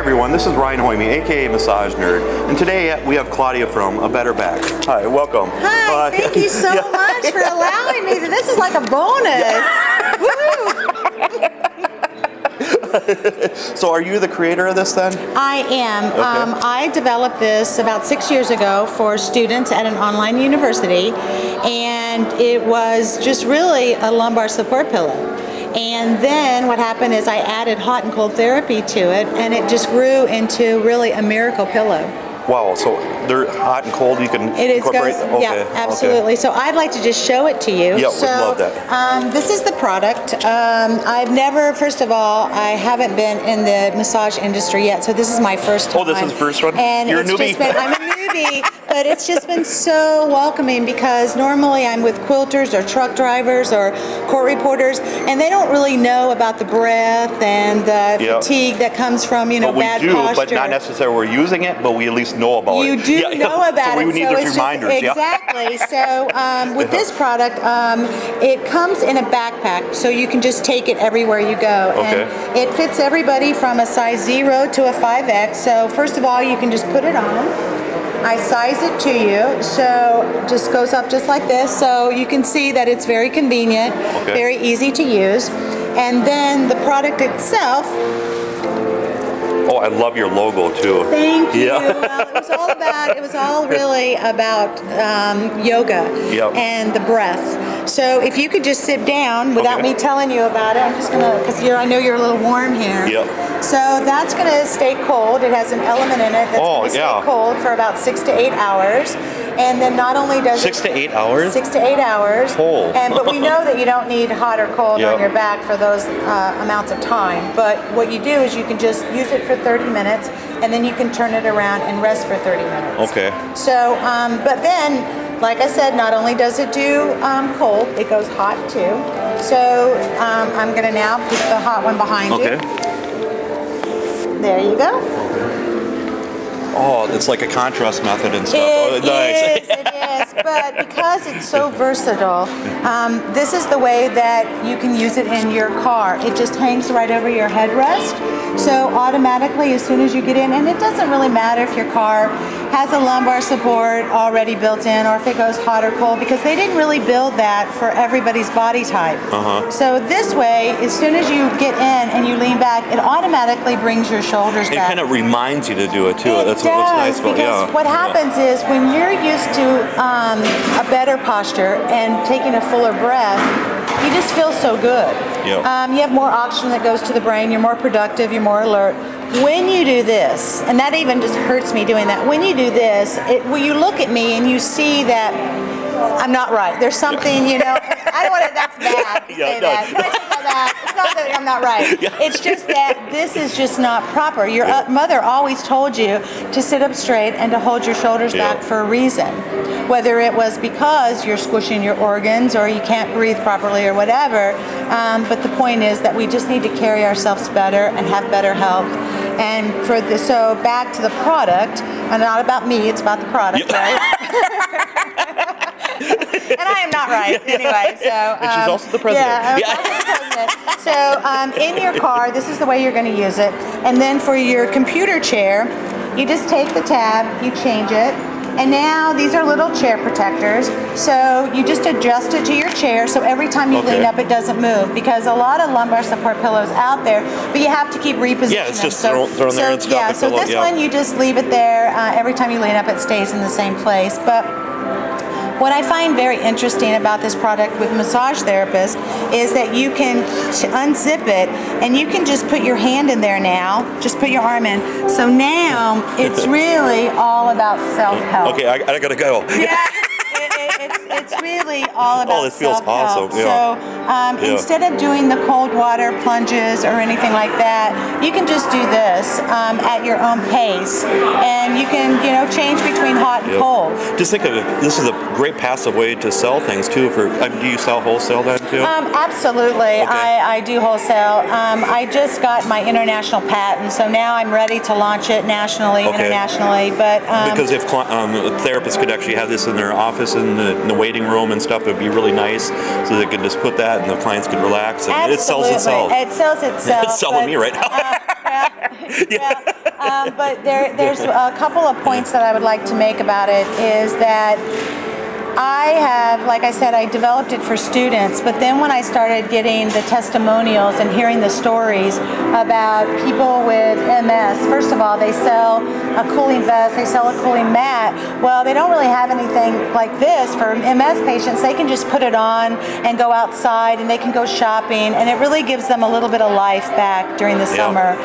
everyone, this is Ryan Hoyme, aka Massage Nerd, and today we have Claudia from A Better Back. Hi, welcome. Hi, thank you so much for allowing me. This is like a bonus. Woo! So are you the creator of this then? I am. Okay. I developed this about 6 years ago for students at an online university, and it was just really a lumbar support pillow. And then what happened is I added hot and cold therapy to it, and it just grew into really a miracle pillow. Wow, so they're hot and cold, you can incorporate? Okay, yeah, absolutely. Okay. So I'd like to just show it to you. Yeah, so, we'd love that. This is the product. I've never, first of all, I haven't been in the massage industry yet, so this is my first time. Oh, this is the first one? And You're a newbie? I'm a newbie, but it's just been so welcoming because normally I'm with quilters or truck drivers or court reporters, and they don't really know about the breath and the fatigue that comes from, bad posture. But not necessarily we're using it, but we at least know about it. You do know about it. So we need those reminders. Exactly. So with this product, it comes in a backpack, so you can just take it everywhere you go. Okay. And it fits everybody from a size 0 to a 5X. So first of all, you can just put it on. I size it to you, so it just goes up just like this. So you can see that it's very convenient, very easy to use. And then the product itself. Oh, I love your logo too. Thank you. Yeah. Well, it was all really about yoga and the breath. So if you could just sit down without me telling you about it, I'm just gonna, because I know you're a little warm here. Yep. So that's gonna stay cold. It has an element in it that's gonna stay cold for about 6 to 8 hours. And then not only does 6 to 8 hours? 6 to 8 hours. Cold. But we know that you don't need hot or cold on your back for those amounts of time. But what you do is you can just use it for 30 minutes, and then you can turn it around and rest for 30 minutes. Okay. So, but then, like I said, not only does it do cold, it goes hot too. So I'm gonna now put the hot one behind you. There you go. Oh, it's like a contrast method and stuff. It is, but because it's so versatile, this is the way that you can use it in your car. It just hangs right over your headrest. So automatically, as soon as you get in, and it doesn't really matter if your car has a lumbar support already built in or if it goes hot or cold, because they didn't really build that for everybody's body type. So this way, as soon as you get in and you lean back, it automatically brings your shoulders back. It kind of reminds you to do it too. That's what's nice about it. Because what happens is when you're used to a better posture and taking a fuller breath, you just feel so good. You have more oxygen that goes to the brain, you're more productive, you're more alert. When you do this, and that even just hurts me doing that, when you do this, when you look at me and you see that I'm not right. There's something, I don't want to, that's bad to say that. Can I take that back? It's not that I'm not right. It's just that this is just not proper. Your mother always told you to sit up straight and to hold your shoulders back for a reason. Whether it was because you're squishing your organs or you can't breathe properly or whatever. But the point is that we just need to carry ourselves better and have better health. And so back to the product, and not about me, it's about the product, right? And I am not right, anyway. So, and she's also the president. Yeah, I'm also the president. So in your car, this is the way you're going to use it. And then for your computer chair, you just take the tab, you change it. And now these are little chair protectors. So you just adjust it to your chair so every time you lean up it doesn't move, because a lot of lumbar support pillows out there, but you have to keep repositioning. Yeah, it's just thrown there and stuff. So this one you just leave it there. Every time you lean up it stays in the same place. But what I find very interesting about this product with massage therapists is that you can unzip it and you can just put your hand in there now, just put your arm in. So now it's really all about self-help. Okay, I gotta go. Yeah. It's really all about this feels self-help. awesome. So instead of doing the cold water plunges or anything like that, you can just do this at your own pace, and you can change between hot and cold. Just think of it. This is a great passive way to sell things too. Do you sell wholesale then too? Absolutely. I do wholesale. I just got my international patent, so now I'm ready to launch it nationally, internationally. But because if therapists could actually have this in their office in the waiting room and stuff, it would be really nice, so they could just put that and the clients could relax, and it sells itself. It sells itself. It's selling me right now. But there's a couple of points that I would like to make about it is that I have, like I said, I developed it for students, but then when I started getting the testimonials and hearing the stories about people with MS, first of all, they sell a cooling vest, they sell a cooling mat. Well, they don't really have anything like this for MS patients. They can just put it on and go outside and they can go shopping, and it really gives them a little bit of life back during the summer.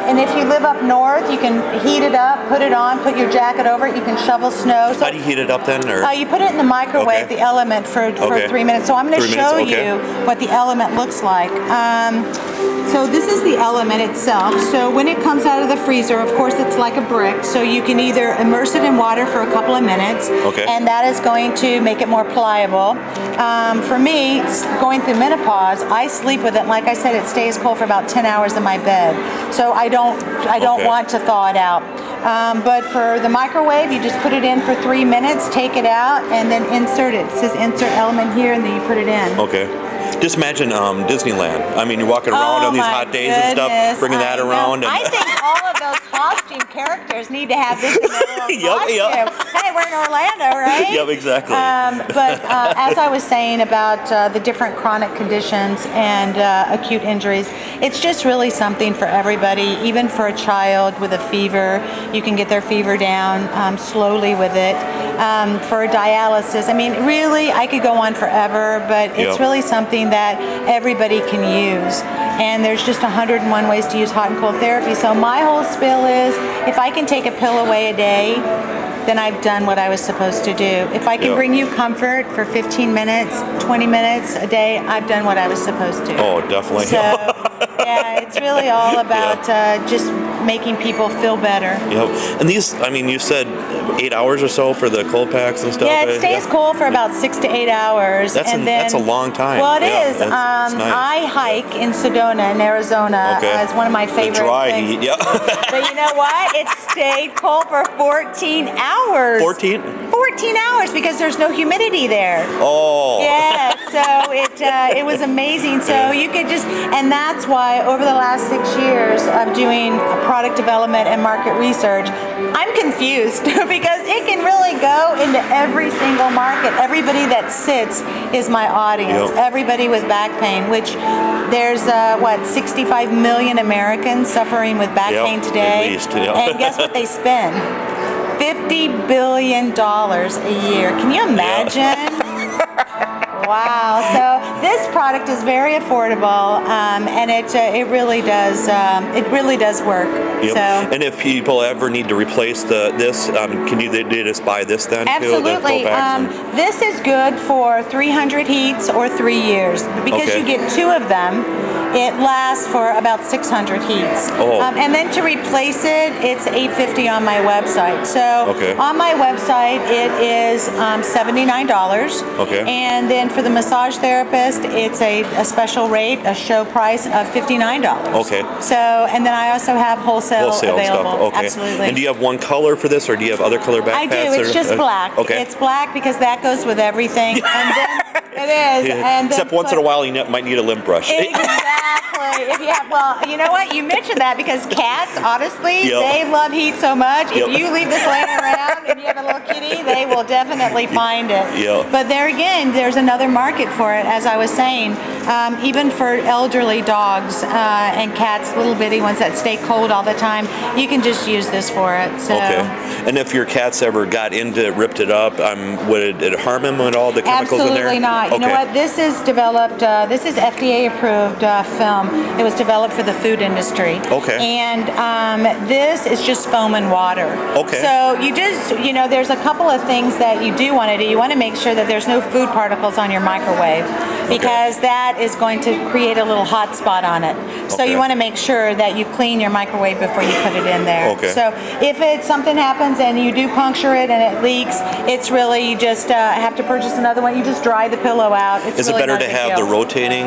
And if you live up north, you can heat it up, put it on, put your jacket over it, you can shovel snow. So, how do you heat it up then? Or? You put it in the microwave, the Element, for 3 minutes. So I'm going to show you what the Element looks like. So this is the Element itself. So when it comes out of the freezer, of course it's like a brick, so you can either immerse it in water for a couple of minutes, and that is going to make it more pliable. For me, going through menopause, I sleep with it, and like I said, it stays cold for about 10 hours in my bed. So I don't want to thaw it out. But for the microwave, you just put it in for 3 minutes, take it out, and then insert it. It says insert element here, and then you put it in. Okay. Just imagine Disneyland. I mean, you're walking around on these hot days and stuff, bringing that around. And I think all of those costume characters need to have this in their little costume. Hey, we're in Orlando, right? Yep, exactly. But as I was saying about the different chronic conditions and acute injuries, it's just really something for everybody. Even for a child with a fever, you can get their fever down slowly with it. For dialysis, I mean, really, I could go on forever, but it's really something that everybody can use. And there's just 101 ways to use hot and cold therapy. So my whole spiel is, if I can take a pill away a day, then I've done what I was supposed to do. If I can bring you comfort for 15 minutes, 20 minutes a day, I've done what I was supposed to. Oh, definitely. So, yeah, it's really all about just making people feel better. Yep. And these, I mean, you said 8 hours or so for the cold packs and stuff? Yeah, it stays cool for about 6 to 8 hours. That's a long time. Well, it is. It's nice. I hike in Sedona, in Arizona. It's one of my favorite dry things. heat, But you know what? It stayed cold for 14 hours. 14? 14 hours, because there's no humidity there. Oh. Yeah, so it was amazing. So you could just, and that's why over the last 6 years of doing product development and market research, I'm confused because it can really go into every single market. Everybody that sits is my audience. Everybody with back pain, which there's 65 million Americans suffering with back pain today. At least, and guess what they spend? $50 billion a year. Can you imagine? Wow. So this product is very affordable, and it really does work. Yep. So, and if people ever need to replace this, can they just buy this then? Absolutely. Too, this is good for 300 heats or 3 years, because you get 2 of them. It lasts for about 600 heats. And then to replace it, it's $850 on my website. So on my website, it is $79. And then for the massage therapist, it's a special rate, a show price of $59. So, and then I also have wholesale available. Stuff. Absolutely. And do you have one color for this, or do you have other color backpacks? I do. It's just black. It's black because that goes with everything. And then it is. And except once in a while, you might need a lint brush. Exactly. If you have, well, you know what? You mentioned that because cats, honestly, they love heat so much. If you leave this laying around and you have a little kitty, they will definitely find it. But there again, there's another market for it, as I was saying. Even for elderly dogs and cats, little bitty ones that stay cold all the time, you can just use this for it. So. And if your cats ever got into it, ripped it up, would it harm them with all the chemicals in there? Absolutely not. You know what? This is developed, this is FDA approved film. It was developed for the food industry. And this is just foam and water. So you just, there's a couple of things that you do want to do. You want to make sure that there's no food particles on your microwave, because that is going to create a little hot spot on it. So you want to make sure that you clean your microwave before you put it in there. So if something happens and you do puncture it and it leaks, it's really, you just have to purchase another one. You just dry the pillow out. Is it better to have the rotating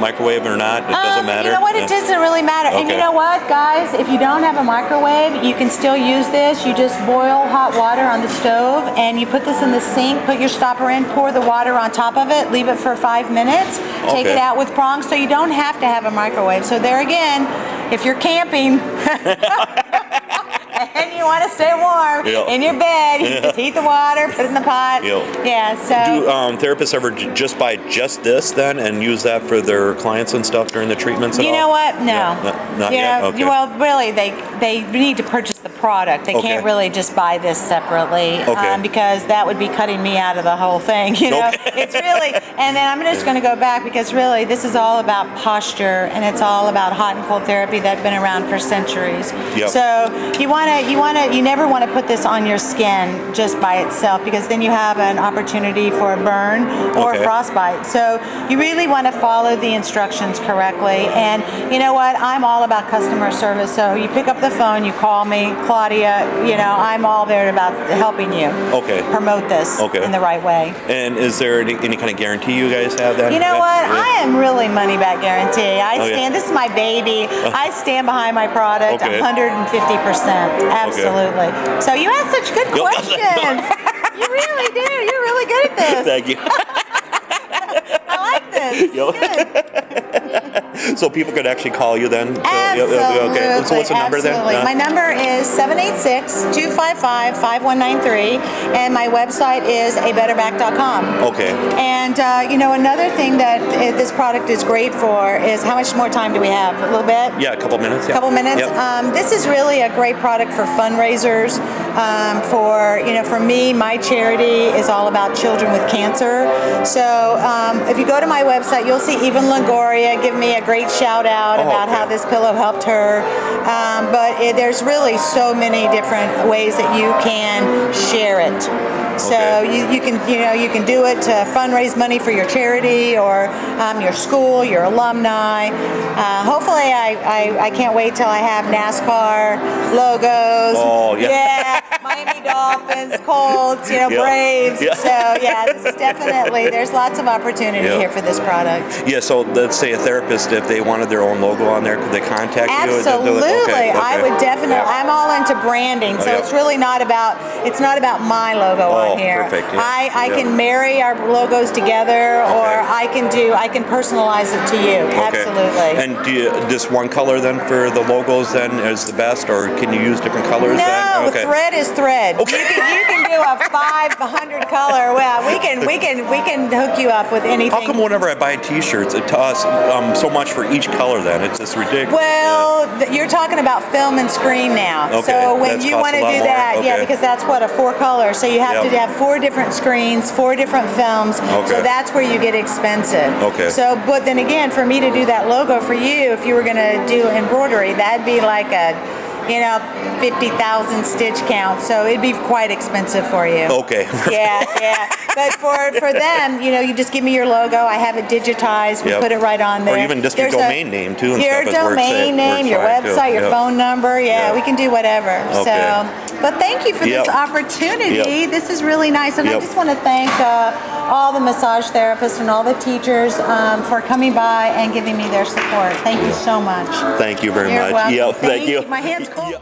microwave or not? It doesn't matter? You know what? It doesn't really matter. And you know what, guys? If you don't have a microwave, you can still use this. You just boil hot water on the stove, and you put this in the sink, put your stopper in, pour the water on top of it, leave it for 5 minutes, take it out with prongs, so you don't have to have a microwave. So there again, if you're camping and you want to stay warm in your bed, you just heat the water, put it in the pot. Yeah, so. Do therapists ever just buy just this then and use that for their clients and stuff during the treatments at all? You know what? No. Yeah, not yet? Okay. Well, really, they need to purchase the product. They can't really just buy this separately because that would be cutting me out of the whole thing. You know, it's really, and then I'm just going to go back because really this is all about posture and it's all about hot and cold therapy that's been around for centuries. So you never want to put this on your skin just by itself because then you have an opportunity for a burn or frostbite. So you really want to follow the instructions correctly. And you know what? I'm all about customer service. So you pick up the phone, you call me, Claudia, you know, I'm all there about helping you promote this in the right way. And is there any kind of guarantee you guys have that? You know what? I am really money back guarantee. This is my baby. I stand behind my product 150%. Absolutely. So you ask such good questions. You really do. You're really good at this. Thank you. I like this. So people could actually call you then? Absolutely. So what's the number then? My number is 786-255-5193, and my website is abetterback.com. And you know, another thing that this product is great for is how much more time do we have? A little bit? Yeah, a couple minutes. A couple minutes. This is really a great product for fundraisers. For me, my charity is all about children with cancer. So if you go to my website, you'll see even Longoria give me a great shout out about how this pillow helped her. There's really so many different ways that you can share it. So you can do it to fundraise money for your charity or your school, your alumni. Hopefully, I can't wait till I have NASCAR logos. Miami Dolphins, Colts, Braves. So this is definitely, there's lots of opportunity here for this product. So let's say a therapist, if they wanted their own logo on there, could they contact you? Absolutely. I would definitely. I'm all into branding, so it's really not about my logo on here. I can marry our logos together, or I can personalize it to you. Absolutely. And do you, this one color then for the logos then is the best, or can you use different colors? No, thread is thread. You can do a 500 color. Well, we can hook you up with anything. How come whenever I buy T-shirts, it costs so much for each color? Then it's just ridiculous. Well, you're talking about film and screen now. So when you want to do that, because that's what a 4-color. So you have to have 4 different screens, 4 different films. So that's where you get expensive. So, but then again, for me to do that logo for you, if you were going to do embroidery, that'd be like a 50,000 stitch count, so it'd be quite expensive for you. But for them, you just give me your logo. I have it digitized. We put it right on there. Or even just your domain name too. And your domain name, your website, your phone number. We can do whatever. So, but thank you for this opportunity. This is really nice, and I just want to thank all the massage therapists and all the teachers for coming by and giving me their support. Thank you so much. Thank you very much. Welcome. Thank you. My hand's cold.